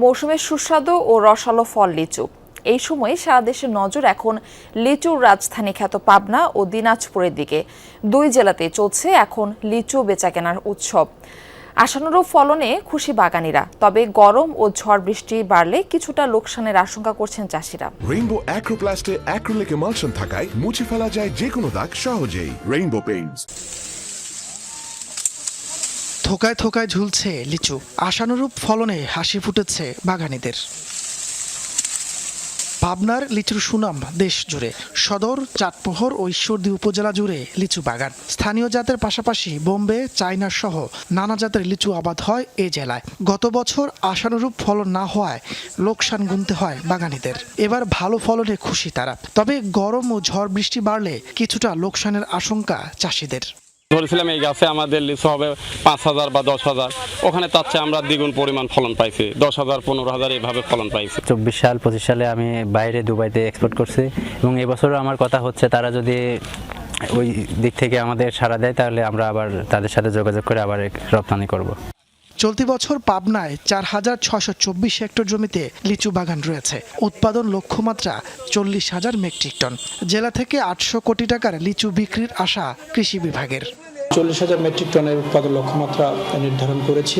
মৌসুমের সুস্বাদু ও রসালো ফল লিচু। এই সময়ে সারা দেশের নজর এখন লিচুর রাজধানী খ্যাত পাবনা ও দিনাজপুরের দিকে। দুই জেলাতেই চলছে এখন লিচু বেচাকেনার উৎসব। আশানুরূপ ফলনে খুশি বাগানীরা, তবে গরম ও ঝড় বৃষ্টি বাড়লে কিছুটা লোকসানের আশঙ্কা করছেন চাষিরা। রেইনবো অ্যাক্রোপ্লাস্টে অ্যাক্রিলিক এমালশন থাকায় মুছে ফেলা যায় যে কোনো দাগ সহজেই। Rainbow Paints. থোকায় থোকায় ঝুলছে লিচু, আশানুরূপ ফলনে হাসি ফুটেছে বাগানীদের। পাবনার লিচুর সুনাম দেশ জুড়ে। সদর, চাঁদপুর ও ঈশ্বরদী উপজেলা জুড়ে লিচু বাগান। স্থানীয় জাতের পাশাপাশি বোম্বে, চায়না সহ নানা জাতের লিচু আবাদ হয় এ জেলায়। গত বছর আশানুরূপ ফলন না হওয়ায় লোকসান গুনতে হয় বাগানীদের। এবার ভালো ফলনে খুশি তারা, তবে গরম ও ঝড় বৃষ্টি বাড়লে কিছুটা লোকসানের আশঙ্কা চাষিদের। ধরেছিলাম এই গাছে আমাদের লিচু হবে 5,000 বা 10,000, ওখানে তার চেয়ে আমরা দ্বিগুণ পরিমাণ ফলন পাইছি, 10,000 15,000 এইভাবে ফলন পাইছি। 24 সাল 25 সালে আমি বাইরে দুবাইতে এক্সপোর্ট করছি এবং এবছরও আমার কথা হচ্ছে তারা যদি ওই দিক থেকে আমাদের সাড়া দেয় তাহলে আমরা আবার তাদের সাথে যোগাযোগ করে আবার রপ্তানি করব। চলতি বছর পাবনায় 4,624 হেক্টর জমিতে লিচু বাগান রয়েছে। উৎপাদন লক্ষ্যমাত্রা 40,000 মেট্রিক টন। জেলা থেকে 800 কোটি টাকার লিচু বিক্রির আশা কৃষি বিভাগের। 40,000 মেট্রিক টনের উৎপাদন লক্ষ্যমাত্রা নির্ধারণ করেছি।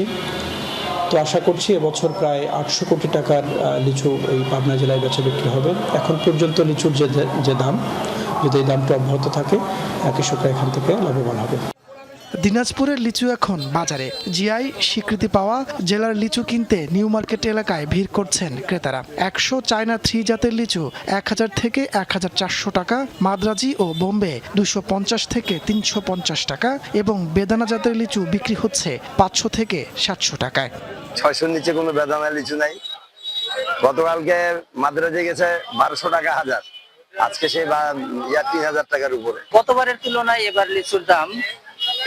তো আশা করছি এবছর প্রায় 800 কোটি টাকার লিচু এই পাবনা জেলায় বেচা বিক্রি হবে। এখন পর্যন্ত লিচুর যে দাম, যদি এই দামটা অব্যাহত থাকে, কৃষকরা এখান থেকে লাভবান হবে। দিনাজপুরের লিচু এখন বাজারে। জিআই স্বীকৃতি পাওয়া জেলার লিচু কিনতে নিউ মার্কেট এলাকায় ভিড় করছেন ক্রেতারা। 100 চায়না 3 জাতের লিচু 1000 থেকে 1400 টাকা, মাদ্রাজি ও বোম্বে 250 থেকে 350 টাকা এবং বেদানা জাতের লিচু বিক্রি হচ্ছে 500 থেকে 700 টাকায়। 600 নিচে কোনো বেদানা লিচু নাই। গতকালকে মাদ্রাজি গেছে 1200 টাকা হাজার, আজকে সেই 3000 টাকার উপরে। গতবারের তুলনায় এবার লিচুর দাম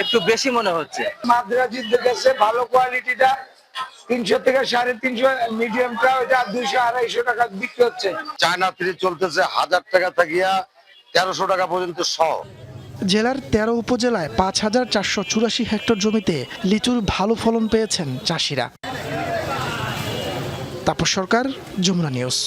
একটু বেশি মনে হচ্ছে। মাদ্রাজির কাছে ভালো কোয়ালিটিটা 300 থেকে 350, মিডিয়ামটা ওটা 200-250 টাকা বিক্রি হচ্ছে। চায়না 3 চলতেছে 1000 টাকা থেকে 1300 টাকা পর্যন্ত সহ। জেলার 13 উপজেলায় 5,484 হেক্টর জমিতে লিচুর ভালো ফলন পেয়েছেন চাষিরা। তাপস সরকার, যমুনা নিউজ।